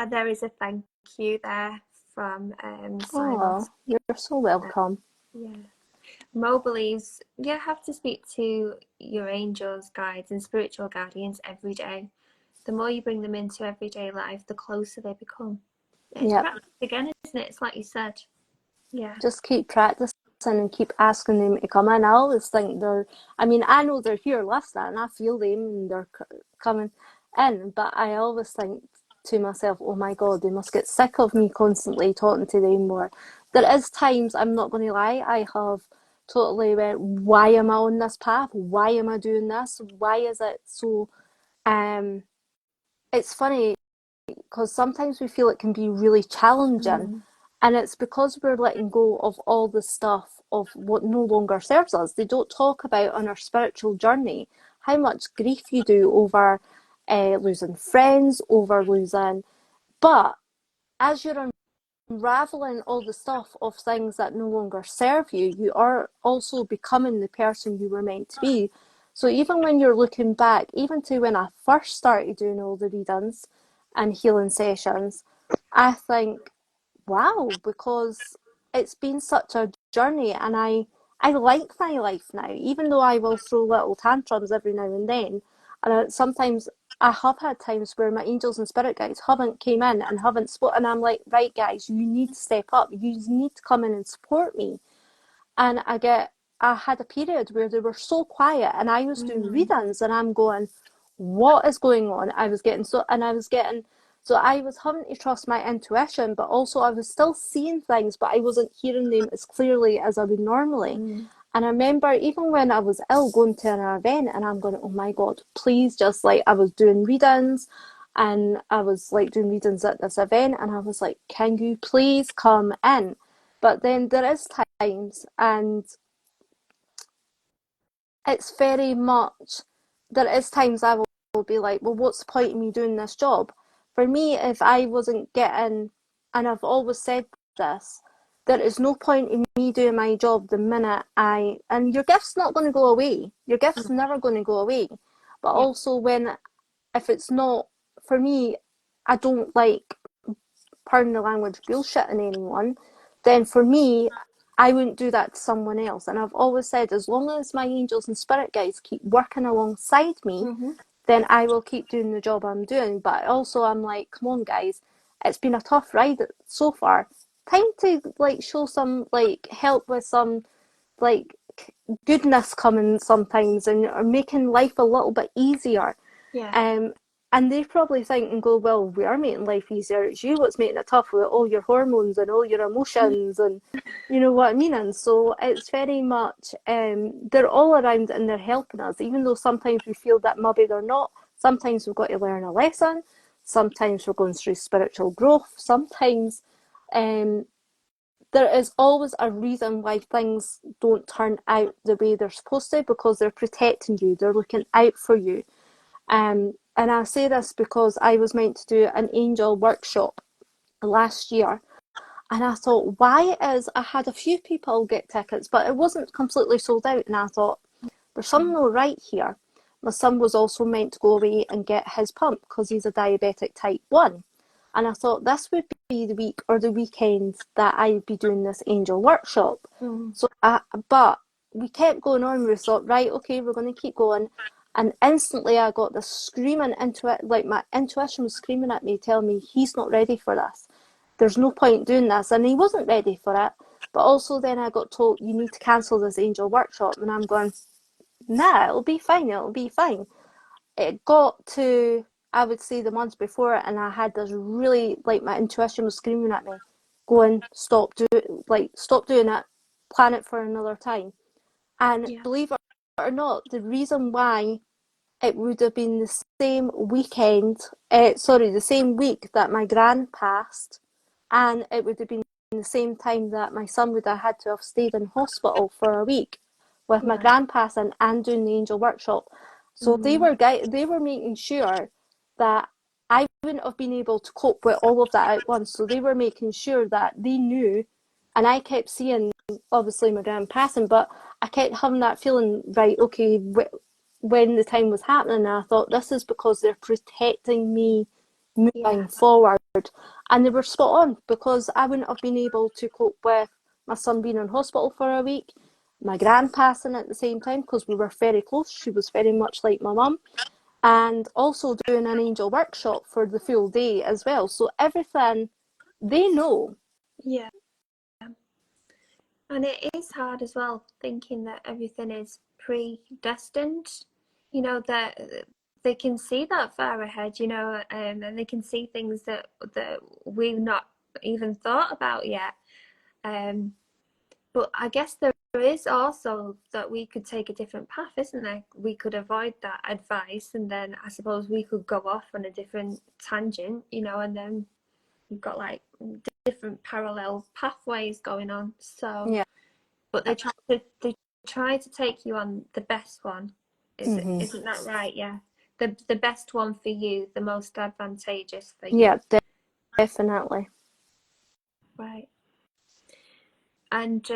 There is a thank you there from Simon. Oh, you're so welcome. Yeah. Mo believes you have to speak to your angels, guides, and spiritual guardians every day. The more you bring them into everyday life, the closer they become. It's Yep. practice again, isn't it? It's like you said. Yeah. Just keep practicing and keep asking them to come in. I always think I mean, I know they're here listening, and I feel them and they're coming in, but I always think to myself, oh my God, they must get sick of me constantly talking to them more. There is times, I'm not going to lie, I have totally went, why am I on this path? Why am I doing this? Why is it so, um, it's funny because sometimes we feel it can be really challenging, Mm, and it's because we're letting go of all the stuff of what no longer serves us. They don't talk about on our spiritual journey how much grief you do over losing friends, over losing. But as you're unraveling all the stuff of things that no longer serve you, you are also becoming the person you were meant to be. So even when you're looking back, even to when I first started doing all the readings and healing sessions, I think, wow, because it's been such a journey, and I like my life now, even though I will throw little tantrums every now and then. And sometimes I have had times where my angels and spirit guides haven't came in and haven't spoken, and I'm like, right, guys, you need to step up. You need to come in and support me. And I had a period where they were so quiet, and I was doing mm, readings, and I'm going, what is going on? So I was having to trust my intuition, but also I was still seeing things, but I wasn't hearing them as clearly as I would normally. mm, And I remember even when I was ill going to an event, and I'm going, oh my God, please, just like I was doing readings, and I was like doing readings at this event, and I was like, can you please come in? But then there is times, and it's very much, there is times I will be like, well, what's the point of me doing this job? For me, if I wasn't getting, and I've always said this, there is no point in me doing my job the minute and your gift's not going to go away. Your gift's never going to go away. But Yeah. also if it's not, for me, I don't like, pardon the language, bullshitting anyone, then for me, I wouldn't do that to someone else. And I've always said, as long as my angels and spirit guides keep working alongside me, then I will keep doing the job I'm doing. But also, I'm like, come on, guys, it's been a tough ride so far. Time to like show some like help with some like goodness coming sometimes and are making life a little bit easier. Yeah. And they probably think and go, well, we are making life easier. It's you what's making it tough with all your hormones and all your emotions and you know what I mean? And so it's very much, they're all around and they're helping us, even though sometimes we feel that maybe they're not. Sometimes we've got to learn a lesson. Sometimes we're going through spiritual growth. Sometimes there is always a reason why things don't turn out the way they're supposed to, because they're protecting you. They're looking out for you. And I say this because I was meant to do an angel workshop last year. And I thought, I had a few people get tickets, but it wasn't completely sold out. And I thought, there's something all right here. My son was also meant to go away and get his pump because he's a diabetic type 1. And I thought this would be the week or the weekend that I'd be doing this angel workshop. But we kept going on. We thought, right, okay, we're going to keep going. And instantly I got this screaming into it, like my intuition was screaming at me, telling me he's not ready for this. There's no point doing this. And he wasn't ready for it. But also then I got told, you need to cancel this angel workshop. And I'm going, nah, it'll be fine, it'll be fine. It got to, I would say, the months before it, and I had this really, like, my intuition was screaming at me, going, stop doing it, plan it for another time. And Yeah. believe it or not, the reason why it would have been the same the same week that my gran passed, and it would have been the same time that my son would have had to have stayed in hospital for a week with my Right. gran passing and doing the angel workshop. So they were making sure that I wouldn't have been able to cope with all of that at once. So they were making sure that they knew, and I kept seeing obviously my gran passing, but I kept having that feeling, right, okay, when the time was happening, I thought this is because they're protecting me Yeah. moving forward. And they were spot on, because I wouldn't have been able to cope with my son being in hospital for a week, my gran passing at the same time, because we were very close. She was very much like my mum. And also doing an angel workshop for the full day as well. So everything, they know. Yeah. And it is hard as well, thinking that everything is predestined, that they can see that far ahead, and they can see things that we've not even thought about yet. But I guess there is also that we could take a different path, isn't there? We could avoid that advice, and then I suppose we could go off on a different tangent, and then you've got like different parallel pathways going on. So, Yeah. but they try to take you on the best one. Isn't that right? Yeah. The best one for you, the most advantageous for you. Yeah, definitely. Right. And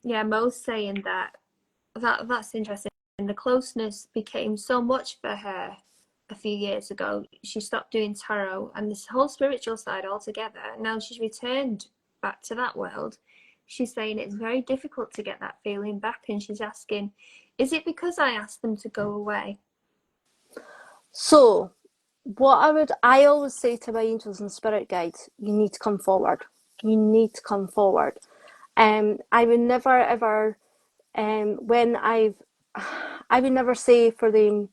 yeah, Mo's saying that's interesting. The closeness became so much for her a few years ago. She stopped doing tarot and this whole spiritual side altogether. Now she's returned back to that world. She's saying it's very difficult to get that feeling back, and she's asking, is it because I asked them to go away? So, I always say to my angels and spirit guides, you need to come forward. You need to come forward. I would never ever, when I would never say for them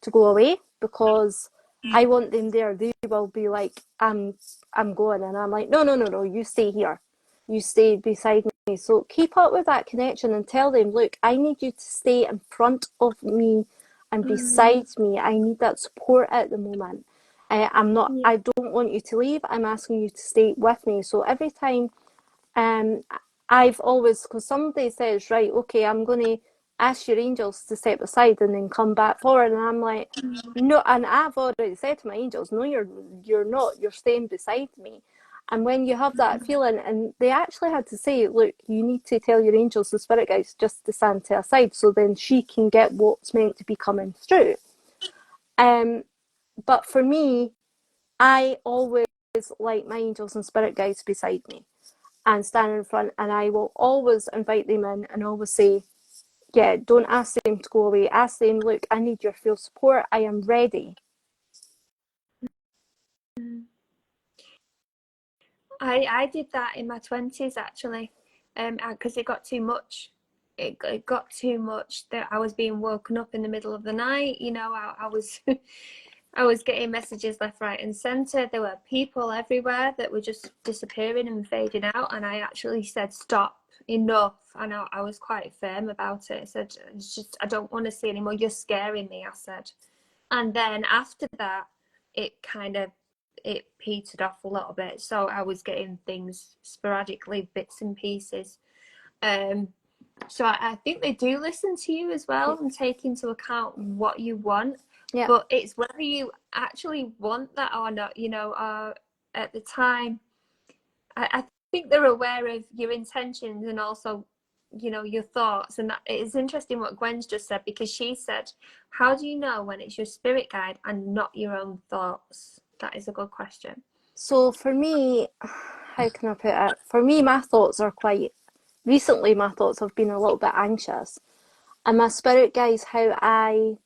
to go away, because I want them there. They will be like, I'm going, and I'm like, no, no, no, no, you stay here. You stay beside me. So keep up with that connection and tell them, look, I need you to stay in front of me and beside me. I need that support at the moment. Yeah. I don't want you to leave. I'm asking you to stay with me. So every time, um, I've always, because somebody says, right, okay, I'm going to ask your angels to step aside and then come back forward. And I'm like, no, and I've already said to my angels, no, you're not, you're staying beside me. And when you have that feeling, and they actually had to say, look, you need to tell your angels and spirit guides just to stand to a side so then she can get what's meant to be coming through. But for me, I always like my angels and spirit guides beside me and stand in front, and I will always invite them in and always say, yeah, don't ask them to go away. Ask them, look, I need your full support. I am ready. I did that in my 20s actually, because it got too much. It got too much that I was being woken up in the middle of the night. You know, I was I was getting messages left, right, and centre. There were people everywhere that were just disappearing and fading out, and I actually said, "Stop, enough." And I was quite firm about it. I said, "It's just I don't want to see anymore. You're scaring me," I said. And then after that, it kind of it petered off a little bit. So I was getting things sporadically, bits and pieces. Um, so I think they do listen to you as well and take into account what you want. Yeah. But it's whether you actually want that or not. You know, at the time, I think they're aware of your intentions and also, you know, your thoughts. And that, it's interesting what Gwen's just said, because she said, how do you know when it's your spirit guide and not your own thoughts? That is a good question. So for me, how can I put it? For me, my thoughts are quite, recently my thoughts have been a little bit anxious. And my spirit guides, your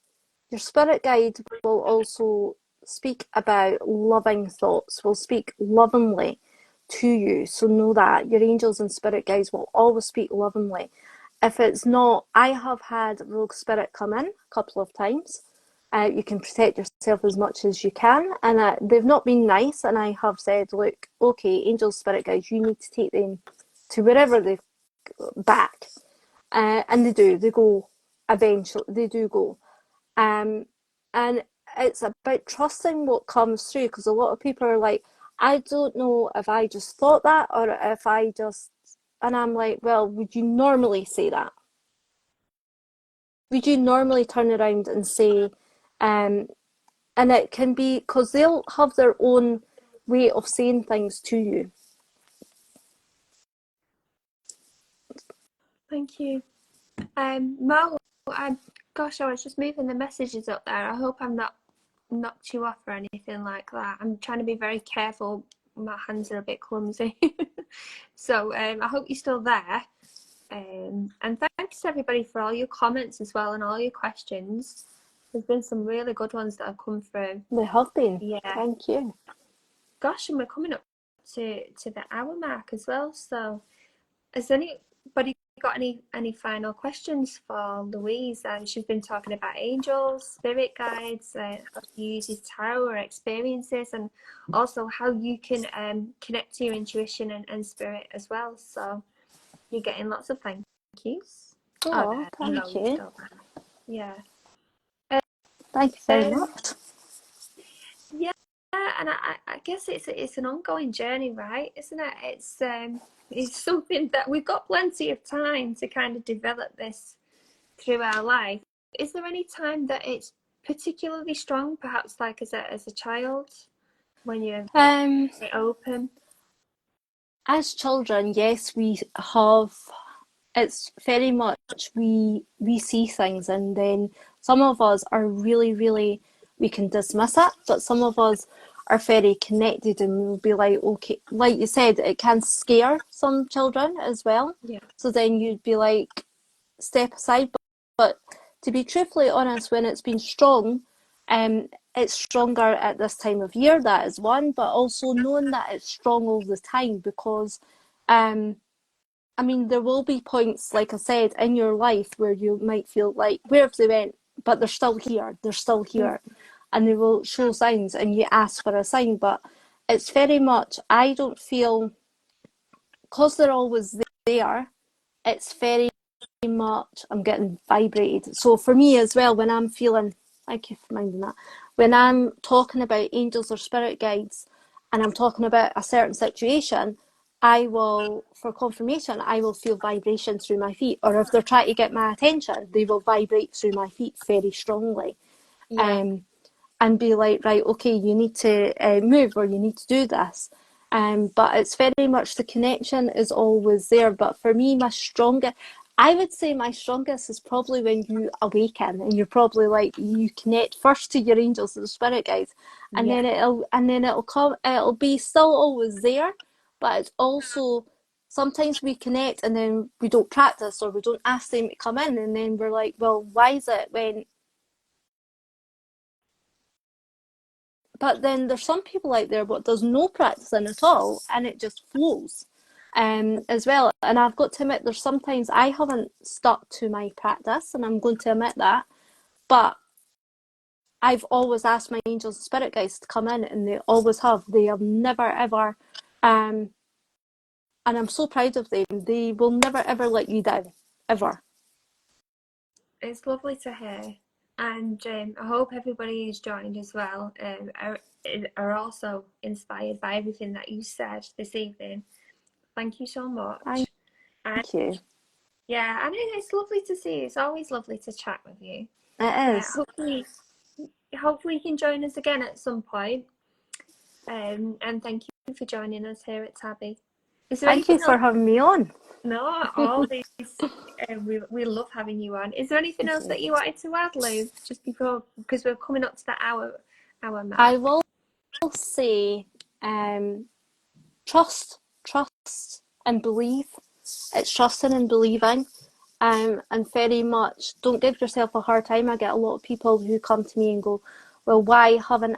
spirit guide will also speak about loving thoughts, will speak lovingly to you. So know that your angels and spirit guides will always speak lovingly. If it's not, I have had rogue spirit come in a couple of times. You can protect yourself as much as you can, and they've not been nice. And I have said, look, okay, angels, spirit guides, you need to take them to wherever they back, and they do. They go eventually. They do go. Um, and it's about trusting what comes through, because a lot of people are like, I don't know if I just thought that or if I just, and I'm like, well, would you normally say that? Would you normally turn around and say, um, and it can be because they'll have their own way of saying things to you. Thank you. Mo, gosh, I was just moving the messages up there. I hope I'm not knocked you off or anything like that. I'm trying to be very careful. My hands are a bit clumsy. So I hope you're still there. And thanks everybody for all your comments as well and all your questions. There's been some really good ones that have come through. They have been. Yeah. Thank you. Gosh, and we're coming up to the hour mark as well. So has anybody got any final questions for Louise? She's been talking about angels, spirit guides, how she uses tarot or experiences, and also how you can connect to your intuition and spirit as well. So you're getting lots of thank yous. Oh, thank you. Yeah. Thank you very Um, much. yeah, and I guess it's an ongoing journey, right? Isn't it? It's something that we've got plenty of time to kind of develop this through our life. Is there any time that it's particularly strong, perhaps like as a child, when you're Um, open? as children, yes, we have. It's very much we see things, and then some of us are really we can dismiss it, but some of us are very connected and we'll be like, okay, like you said, it can scare some children as well. Yeah. So then you'd be like, step aside. But to be truthfully honest, when it's been strong, it's stronger at this time of year. That is one, but also knowing that it's strong all the time, because I mean, there will be points, like I said, in your life where you might feel like, where have they went? But they're still here. They're still here. And they will show signs and you ask for a sign. But it's very much, I don't feel, because they're always there, it's very much, I'm getting vibrated. So for me as well, when I'm feeling, thank you for minding that, when I'm talking about angels or spirit guides and I'm talking about a certain situation, I will, for confirmation, I will feel vibration through my feet. Or if they're trying to get my attention, they will vibrate through my feet very strongly. Yeah. Um, and be like, right, okay, you need to move or you need to do this. But it's very much the connection is always there. But for me, I would say my strongest is probably when you awaken and you're probably like, you connect first to your angels and spirit guides, and Yeah. then it'll come, it'll be still always there, but it's also sometimes we connect and then we don't practice or we don't ask them to come in, and then we're like, well, why is it when but then there's some people out there what does no practicing at all and it just flows as well. And I've got to admit there's sometimes I haven't stuck to my practice, and I'm going to admit that, but I've always asked my angels and spirit guides to come in, and they always have. They have never ever um and I'm so proud of them. They will never ever let you down, ever. It's lovely to hear, and I hope everybody who's joined as well are also inspired by everything that you said this evening. Thank you so Thank much. And you. yeah, and it's lovely to see you. It's always lovely to chat with you. It is. Hopefully you can join us again at some point. And thank you for joining us here at TABI. Is there Thank you anything for else? having me on. No, always. We love having you on. Is there anything Thank else you. that you wanted to add, Lou? Just before, because we're coming up to the hour I mark. will say um trust and believe. It's trusting and believing, and very much don't give yourself a hard time. I get a lot of people who come to me and go, well, why am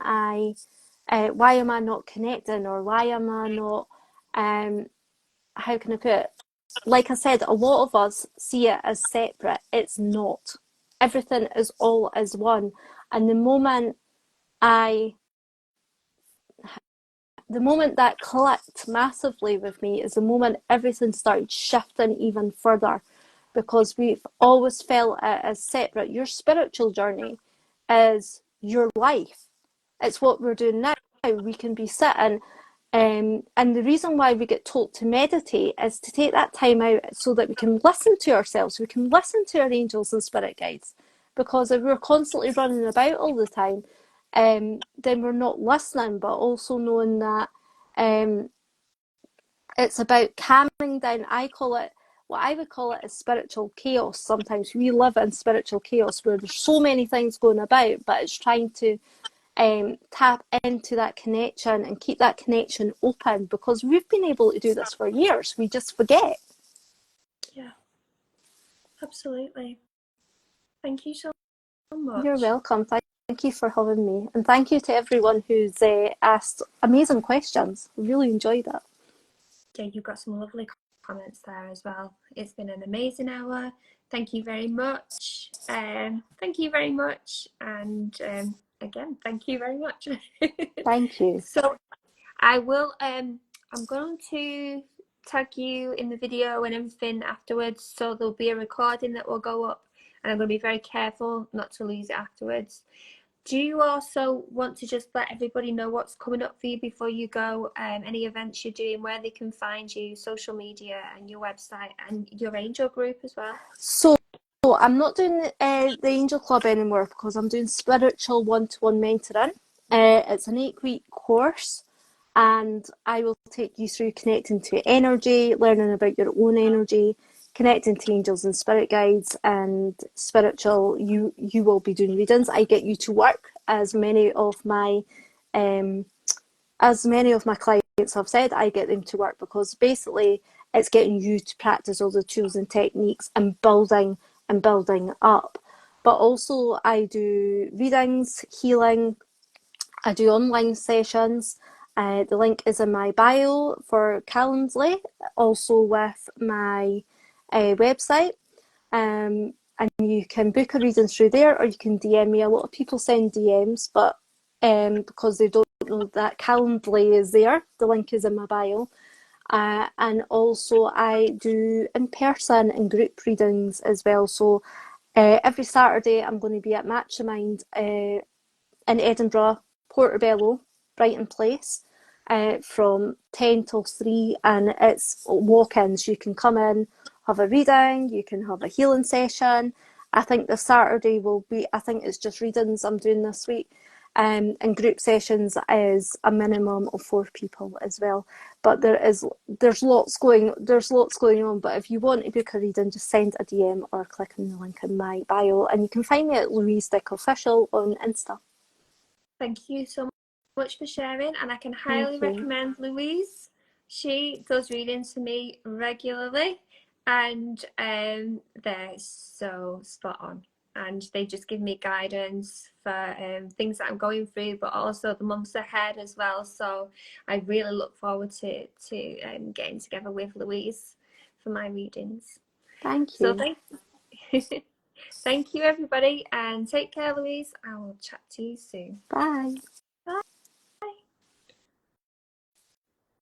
I not connecting, or why am I not, how can I put it? Like I said, a lot of us see it as separate. It's not. Everything is all as one. And I the moment that clicked massively with me is the moment everything started shifting even further, because we've always felt it as separate. Your spiritual journey is your life. It's what we're doing now. We can be sitting, and the reason why we get told to meditate is to take that time out so that we can listen to ourselves, we can listen to our angels and spirit guides. Because if we're constantly running about all the time, then we're not listening, but also knowing that um, it's about calming down. What I would call it is spiritual chaos. Sometimes we live in spiritual chaos where there's so many things going about, but it's trying to tap into that connection and keep that connection open, because we've been able to do this for years. We just forget. Yeah, absolutely. Thank you so You're much. welcome. Thank you for having me. And thank you to everyone who's asked amazing questions. Really enjoyed it. Yeah, you've got some lovely comments there as well. It's been an amazing hour. Thank you very much. Thank you very much. And again, thank you very much. Thank you. So I will I'm going to tag you in the video and everything afterwards, so there'll be a recording that will go up, and I'm going to be very careful not to lose it afterwards. Do you also want to just let everybody know what's coming up for you before you go? Any events you're doing, where they can find you, social media, and your website, and your angel group as well? So I'm not doing the Angel Club anymore because I'm doing spiritual one-to-one mentoring. It's an 8-week course, and I will take you through connecting to energy, learning about your own energy, connecting to angels and spirit guides, and spiritual. You will be doing readings. I get you to work, um, as many of my clients have said, I get them to work because basically it's getting you to practice all the tools and techniques and building up. But also I do readings, healing, I do online sessions. The link is in my bio for Calendly, also with my website. And you can book a reading through there, or you can DM me. A lot of people send DMs, but because they don't know that Calendly is there, the link is in my bio. And also I do in-person and group readings as well. So every Saturday I'm going to be at Match Your Mind in Edinburgh, Portobello, Brighton Place. from 10 till 3, and it's walk-ins. You can come in, have a reading, you can have a healing session. I think the Saturday will be, I think it's just readings I'm doing this week. And group sessions is a minimum of 4 people as well. But there's lots going on. But if you want to book a reading, just send a DM or click on the link in my bio, and you can find me at Louise Dick Official on Insta. Thank you so much for sharing, and I can highly Thank you. recommend Louise. She does readings for me regularly, and they're so spot on. And they just give me guidance for things that I'm going through, but also the months ahead as well. So I really look forward to getting together with Louise for my readings. Thank So you. thank you everybody, and take care, Louise. I will chat to you soon. Bye.